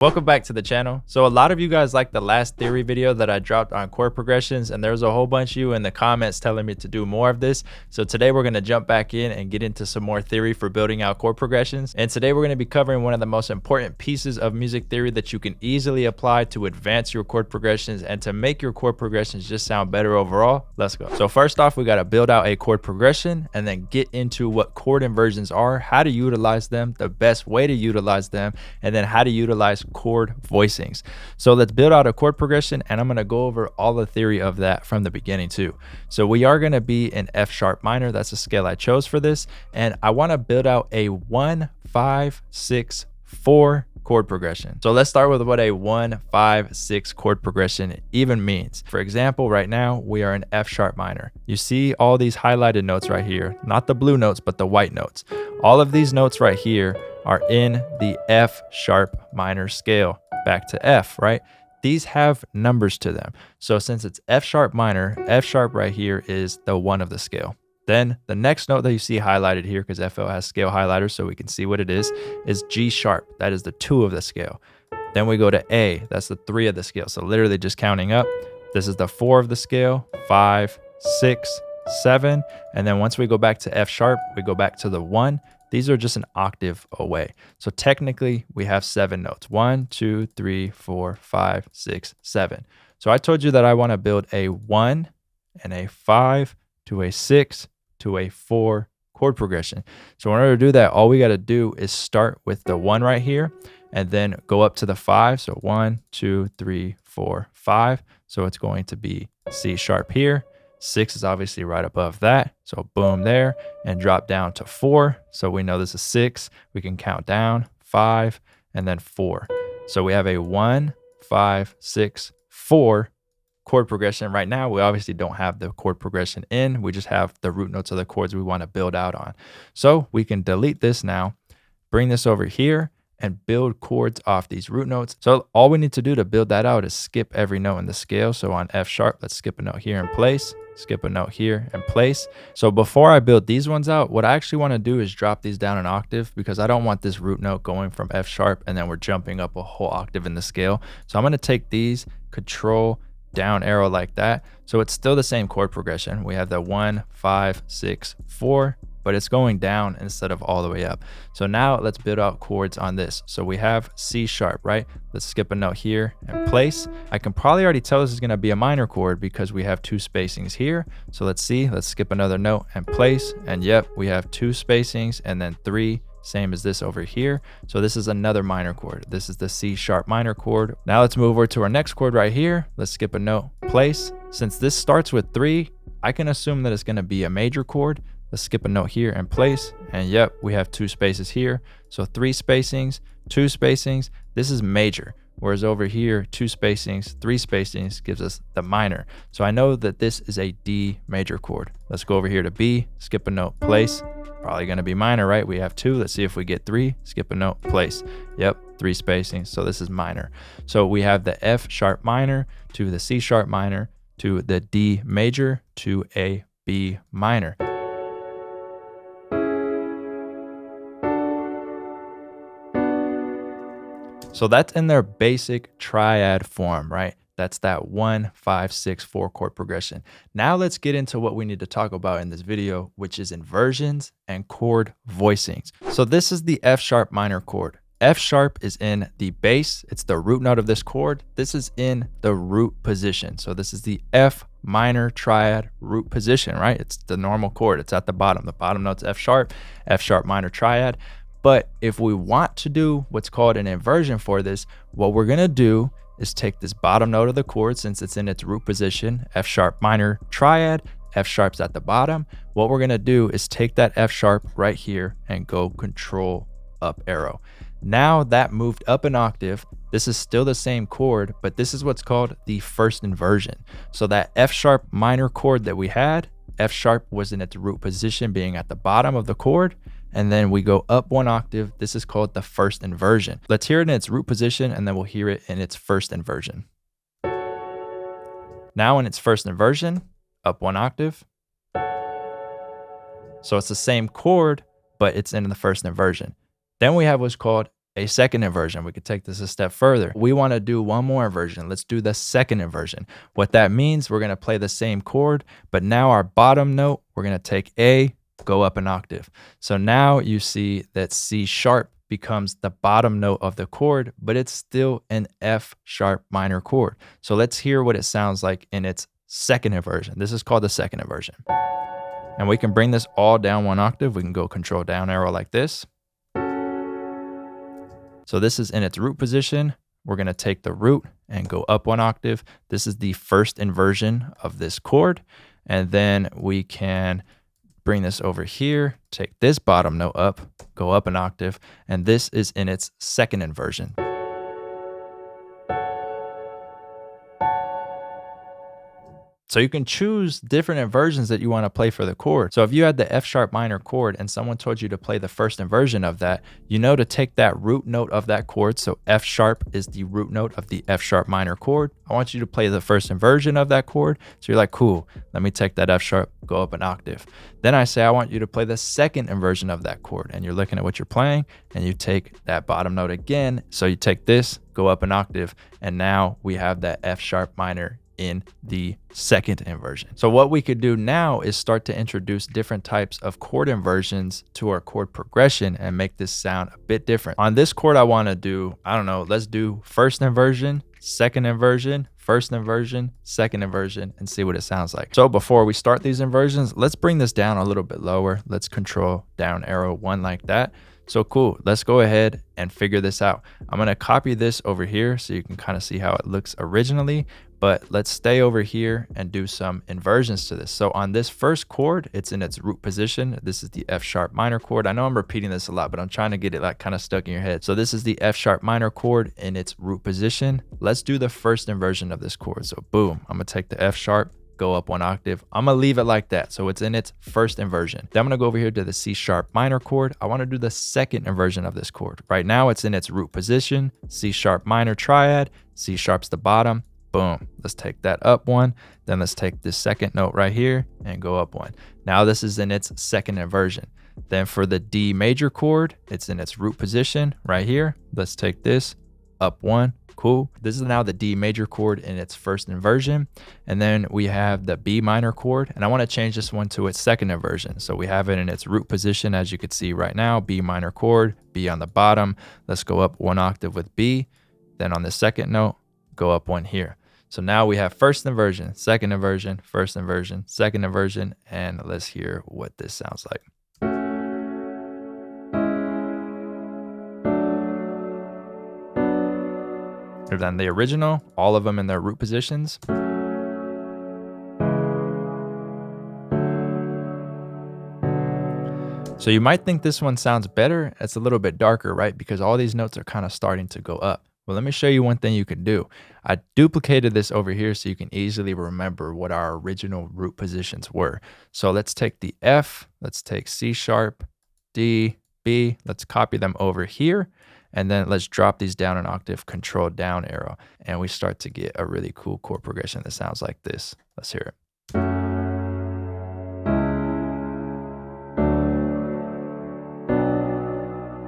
Welcome back to the channel. So a lot of you guys liked the last theory video that I dropped on chord progressions, and there's a whole bunch of you in the comments telling me to do more of this. So today we're going to jump back in and get into some more theory for building out chord progressions. And today we're going to be covering one of the most important pieces of music theory that you can easily apply to advance your chord progressions and to make your chord progressions just sound better overall. Let's go. So first off, we got to build out a chord progression and then get into what chord inversions are, how to utilize them, the best way to utilize them, and then how to utilize chord voicings. So let's build out a chord progression, and I'm going to go over all the theory of that from the beginning too. So we are going to be in F sharp minor. That's the scale I chose for this, and I want to build out a 1 5 6 4 chord progression. So let's start with what a 1 5 6 chord progression even means. For example, right now we are in F sharp minor. You see all these highlighted notes right here, not the blue notes but the white notes. All of these notes right here are in the F sharp minor scale, back to F, right? These have numbers to them. So since it's F sharp minor, F sharp right here is the 1 of the scale. Then the next note that you see highlighted here, because FL has scale highlighters so we can see what it is G sharp. That is the 2 of the scale. Then we go to A, that's the 3 of the scale. So literally just counting up, this is the 4 of the scale, 5, 6, 7. And then once we go back to F sharp, we go back to the 1. These are just an octave away. So technically we have 7 notes. 1, 2, 3, 4, 5, 6, 7. So I told you that I want to build a 1 and a 5 to a 6 to a 4 chord progression. So in order to do that, all we got to do is start with the 1 right here and then go up to the 5. So 1, 2, 3, 4, 5. So it's going to be C sharp here. 6 is obviously right above that. So boom there, and drop down to 4. So we know this is 6. We can count down 5 and then 4. So we have a 1, 5, 6, 4 chord progression. Right now, we obviously don't have the chord progression in. We just have the root notes of the chords we want to build out on. So we can delete this now, bring this over here, and build chords off these root notes. So all we need to do to build that out is skip every note in the scale. So on F sharp, let's skip a note here and place, skip a note here and place. So before I build these ones out, what I actually want to do is drop these down an octave, because I don't want this root note going from F sharp and then we're jumping up a whole octave in the scale. So I'm going to take these, control down arrow like that. So it's still the same chord progression. We have the 1, 5, 6, 4. But it's going down instead of all the way up. So now let's build out chords on this. So we have C sharp, right? Let's skip a note here and place. I can probably already tell this is gonna be a minor chord because we have 2 spacings here. So let's see, let's skip another note and place. And yep, we have 2 spacings and then 3, same as this over here. So this is another minor chord. This is the C sharp minor chord. Now let's move over to our next chord right here. Let's skip a note, place. Since this starts with 3, I can assume that it's gonna be a major chord. Let's skip a note here and place. And yep, we have 2 spaces here. So 3 spacings, 2 spacings. This is major. Whereas over here, 2 spacings, 3 spacings gives us the minor. So I know that this is a D major chord. Let's go over here to B, skip a note, place. Probably going to be minor, right? We have 2. Let's see if we get 3. Skip a note, place. Yep, 3 spacings. So this is minor. So we have the F sharp minor to the C sharp minor to the D major to a B minor. So that's in their basic triad form, right? That's that 1, 5, 6, 4 chord progression. Now let's get into what we need to talk about in this video, which is inversions and chord voicings. So this is the F sharp minor chord. F sharp is in the bass. It's the root note of this chord. This is in the root position. So this is the F minor triad root position, right? It's the normal chord. It's at the bottom. The bottom note's F sharp minor triad. But if we want to do what's called an inversion for this, what we're gonna do is take this bottom note of the chord, since it's in its root position, F sharp minor triad, F sharp's at the bottom. What we're gonna do is take that F sharp right here and go control up arrow. Now that moved up an octave. This is still the same chord, but this is what's called the first inversion. So that F sharp minor chord that we had, F sharp was in its root position, being at the bottom of the chord. And then we go up 1 octave. This is called the first inversion. Let's hear it in its root position, and then we'll hear it in its first inversion. Now in its first inversion, up 1 octave. So it's the same chord, but it's in the first inversion. Then we have what's called a second inversion. We could take this a step further. We want to do one more inversion. Let's do the second inversion. What that means, we're going to play the same chord, but now our bottom note, we're going to take A, go up an octave. So now you see that C sharp becomes the bottom note of the chord, but it's still an F sharp minor chord. So let's hear what it sounds like in its second inversion. This is called the second inversion. And we can bring this all down one octave. We can go control down arrow like this. So this is in its root position. We're going to take the root and go up one octave. This is the first inversion of this chord. And then we can bring this over here, take this bottom note up, go up an octave, and this is in its second inversion. So you can choose different inversions that you want to play for the chord. So if you had the F sharp minor chord and someone told you to play the first inversion of that, you know to take that root note of that chord. So F sharp is the root note of the F sharp minor chord. I want you to play the first inversion of that chord. So you're like, cool, let me take that F sharp, go up an octave. Then I say, I want you to play the second inversion of that chord. And you're looking at what you're playing and you take that bottom note again. So you take this, go up an octave, and now we have that F sharp minor in the second inversion. So what we could do now is start to introduce different types of chord inversions to our chord progression and make this sound a bit different. On this chord, I want to do, I don't know, let's do first inversion, second inversion, first inversion, second inversion, and see what it sounds like. So before we start these inversions, let's bring this down a little bit lower. Let's control down arrow 1 like that. So cool, let's go ahead and figure this out. I'm gonna copy this over here so you can kind of see how it looks originally, but let's stay over here and do some inversions to this. So on this first chord, it's in its root position. This is the F sharp minor chord. I know I'm repeating this a lot, but I'm trying to get it like kind of stuck in your head. So this is the F sharp minor chord in its root position. Let's do the first inversion of this chord. So boom, I'm gonna take the F sharp, go up one octave. I'm gonna leave it like that. So it's in its first inversion. Then I'm gonna go over here to the C sharp minor chord. I wanna do the second inversion of this chord. Right now it's in its root position, C sharp minor triad, C sharp's the bottom. Boom, let's take that up one. Then let's take this second note right here and go up one. Now this is in its second inversion. Then for the D major chord, it's in its root position right here. Let's take this up one. Cool. This is now the D major chord in its first inversion. And then we have the B minor chord. And I want to change this one to its second inversion. So we have it in its root position, as you can see right now, B minor chord, B on the bottom. Let's go up one octave with B. Then on the second note, go up one here. So now we have first inversion, second inversion, first inversion, second inversion. And let's hear what this sounds like. Than the original, all of them in their root positions. So you might think this one sounds better. It's a little bit darker, right? Because all these notes are kind of starting to go up. Well, let me show you one thing you can do. I duplicated this over here so you can easily remember what our original root positions were. So let's take the F, let's take C sharp, D, B, let's copy them over here. And then let's drop these down an octave, control down arrow. And we start to get a really cool chord progression that sounds like this. Let's hear it.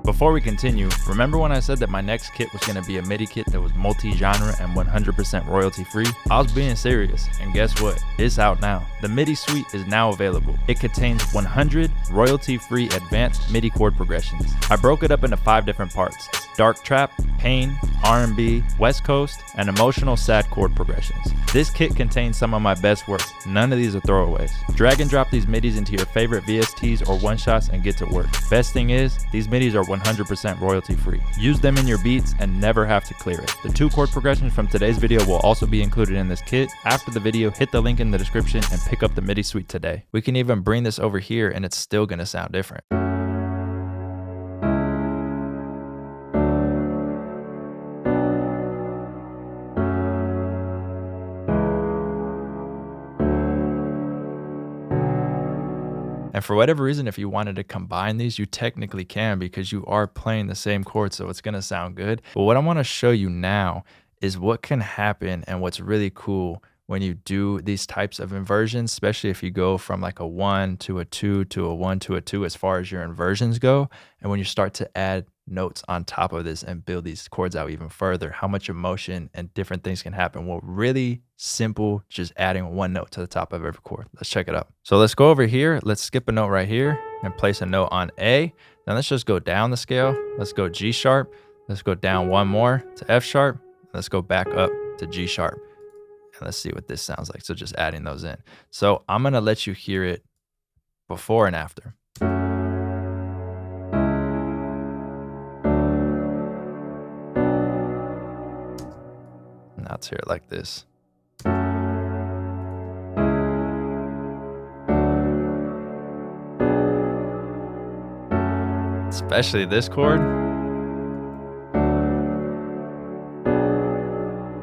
Before we continue, remember when I said that my next kit was going to be a MIDI kit that was multi-genre and 100% royalty-free? I was being serious, and guess what? It's out now. The MIDI suite is now available. It contains 100 royalty-free advanced MIDI chord progressions. I broke it up into 5 different parts: dark trap, pain, R&B, West Coast, and emotional sad chord progressions. This kit contains some of my best work. None of these are throwaways. Drag and drop these MIDIs into your favorite VSTs or one-shots and get to work. Best thing is, these MIDIs are 100% royalty free. Use them in your beats and never have to clear it. The 2 chord progressions from today's video will also be included in this kit. After the video, hit the link in the description and pick up the MIDI suite today. We can even bring this over here and it's still gonna sound different. And for whatever reason, if you wanted to combine these, you technically can because you are playing the same chord, so it's gonna sound good. But what I wanna show you now is what can happen and what's really cool when you do these types of inversions, especially if you go from like a 1 to a 2 to a 1 to a 2 as far as your inversions go. And when you start to add notes on top of this and build these chords out even further, how much emotion and different things can happen. Well, really simple, just adding one note to the top of every chord. Let's check it out. So let's go over here. Let's skip a note right here and place a note on A. Then let's just go down the scale. Let's go G sharp. Let's go down one more to F sharp. Let's go back up to G sharp. And let's see what this sounds like. So just adding those in. So I'm going to let you hear it before and after. Now let's hear it like this. Especially this chord.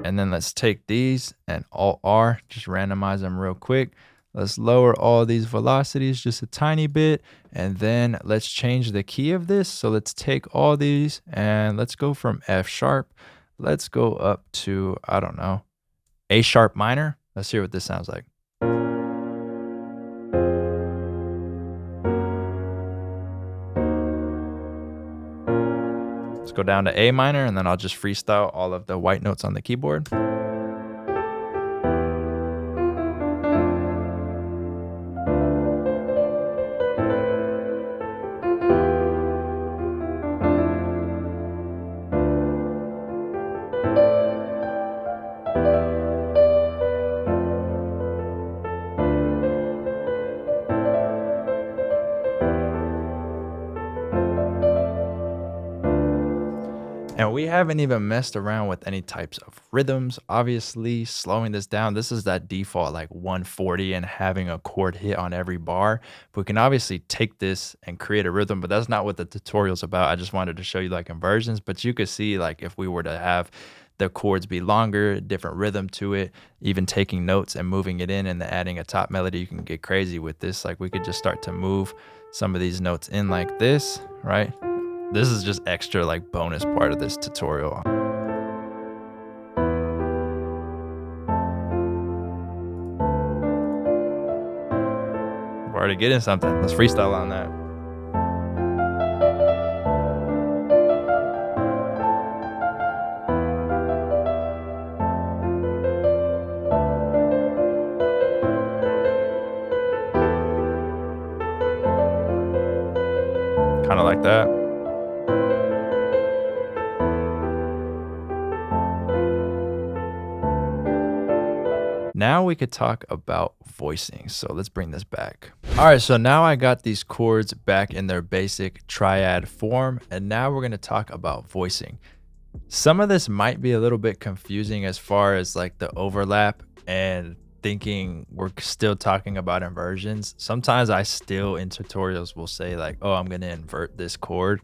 And then let's take these and Alt R, just randomize them real quick. Let's lower all these velocities just a tiny bit. And then let's change the key of this. So let's take all these and let's go from F sharp. Let's go up to, I don't know, A sharp minor. Let's hear what this sounds like. Let's go down to A minor, and then I'll just freestyle all of the white notes on the keyboard. And we haven't even messed around with any types of rhythms. Obviously, slowing this down, this is that default like 140 and having a chord hit on every bar. But we can obviously take this and create a rhythm, but that's not what the tutorial's about. I just wanted to show you like inversions, but you could see like if we were to have the chords be longer, different rhythm to it, even taking notes and moving it in and then adding a top melody, you can get crazy with this. Like we could just start to move some of these notes in like this, right? This is just extra like bonus part of this tutorial. We're already getting something. Let's freestyle on that. Kind of like that. Now we could talk about voicing. So let's bring this back. All right, so now I got these chords back in their basic triad form, and now we're gonna talk about voicing. Some of this might be a little bit confusing as far as like the overlap and thinking we're still talking about inversions. Sometimes I still in tutorials will say like, oh, I'm gonna invert this chord,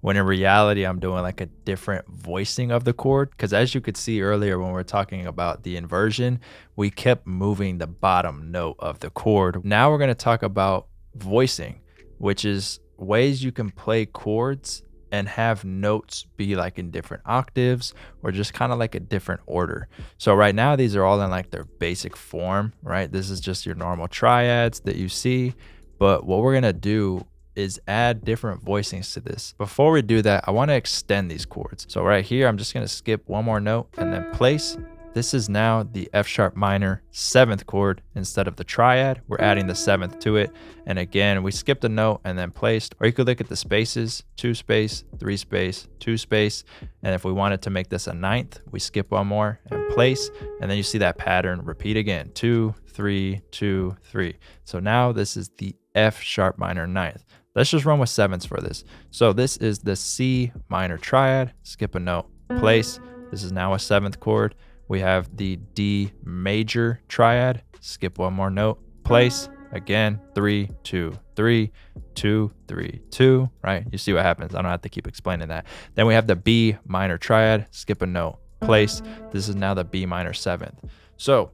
when in reality I'm doing like a different voicing of the chord. Because as you could see earlier when we are talking about the inversion, we kept moving the bottom note of the chord. Now we're going to talk about voicing, which is ways you can play chords and have notes be like in different octaves or just kind of like a different order. So right now these are all in like their basic form, right? This is just your normal triads that you see. But what we're going to do is add different voicings to this. Before we do that, I want to extend these chords. So right here, I'm just going to skip one more note and then place. This is now the F sharp minor 7th chord instead of the triad. We're adding the 7th to it. And again, we skipped a note and then placed, or you could look at the spaces, 2 space, 3 space, 2 space. And if we wanted to make this a 9th, we skip one more and place. And then you see that pattern repeat again, 2, 3, 2, 3. So now this is the F sharp minor 9th. Let's just run with 7ths for this. So this is the C minor triad, skip a note, place. This is now a 7th chord. We have the D major triad, skip one more note, place. Again, 3, 2, 3, 2, 3, 2, right? You see what happens. I don't have to keep explaining that. Then we have the B minor triad, skip a note, place. This is now the B minor 7th. So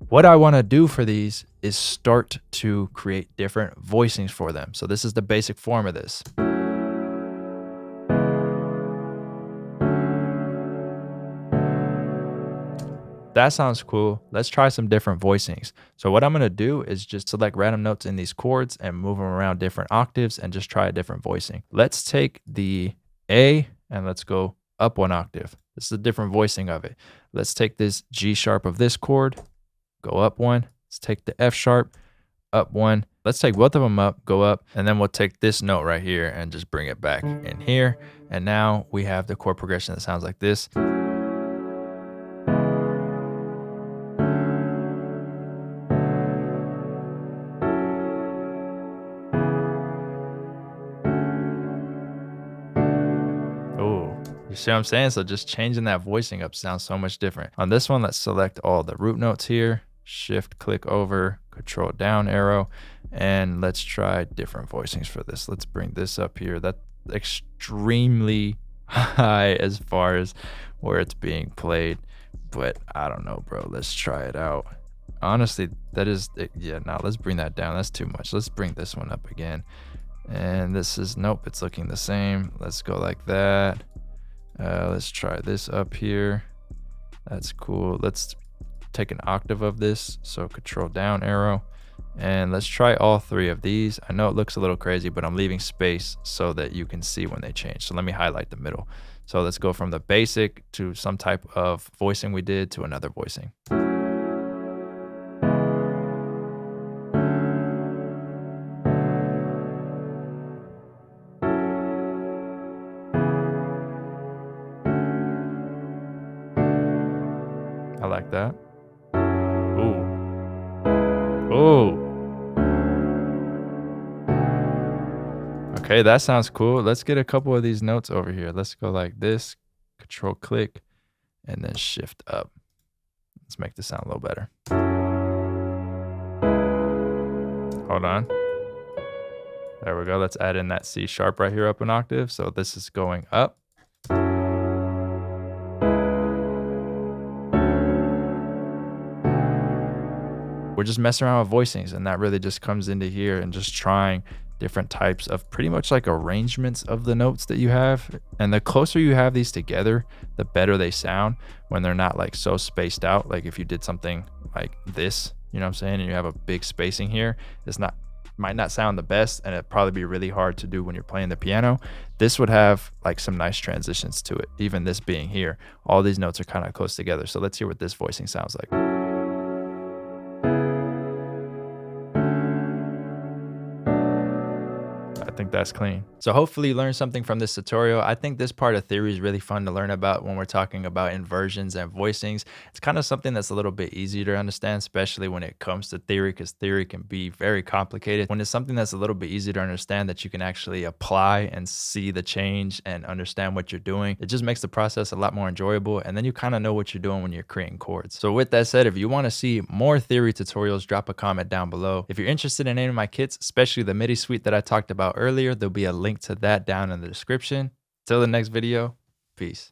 what I want to do for these is start to create different voicings for them. So this is the basic form of this. That sounds cool. Let's try some different voicings. So what I'm going to do is just select random notes in these chords and move them around different octaves and just try a different voicing. Let's take the A, and let's go up 1 octave. This is a different voicing of it. Let's take this G sharp of this chord, go up 1. Let's take the F sharp, up 1. Let's take both of them up, go up, and then we'll take this note right here and just bring it back in here. And now we have the chord progression that sounds like this. Oh, you see what I'm saying? So just changing that voicing up sounds so much different. On this one, let's select all the root notes here, shift click over, control down arrow, and let's try different voicings for this. Let's bring this up here. That's extremely high as far as where it's being played, but I don't know, bro. Let's try it out. Honestly, that is, yeah, no, let's bring that down. That's too much. Let's bring this one up again. And this is, nope, it's looking the same. Let's go like that. Let's try this up here. That's cool. Let's take an octave of this. So control down arrow. And let's try all 3 of these. I know it looks a little crazy, but I'm leaving space so that you can see when they change. So let me highlight the middle. So let's go from the basic to some type of voicing we did to another voicing. I like that. Ooh. Ooh. Okay, that sounds cool. Let's get a couple of these notes over here. Let's go like this, control click, and then shift up. Let's make this sound a little better. Hold on. There we go. Let's add in that C sharp right here up an octave. So this is going up. We're just messing around with voicings, and that really just comes into here and just trying different types of pretty much like arrangements of the notes that you have. And the closer you have these together, the better they sound when they're not like so spaced out. Like if you did something like this, you know what I'm saying, and you have a big spacing here, it's not, might not sound the best, and it'd probably be really hard to do when you're playing the piano. This would have like some nice transitions to it. Even this being here, all these notes are kind of close together. So let's hear what this voicing sounds like. I think that's clean. So hopefully you learned something from this tutorial. I think this part of theory is really fun to learn about when we're talking about inversions and voicings. It's kind of something that's a little bit easier to understand, especially when it comes to theory, because theory can be very complicated. When it's something that's a little bit easier to understand that you can actually apply and see the change and understand what you're doing, it just makes the process a lot more enjoyable. And then you kind of know what you're doing when you're creating chords. So with that said, if you want to see more theory tutorials, drop a comment down below. If you're interested in any of my kits, especially the MIDI suite that I talked about earlier, there'll be a link to that down in the description. Till the next video, peace.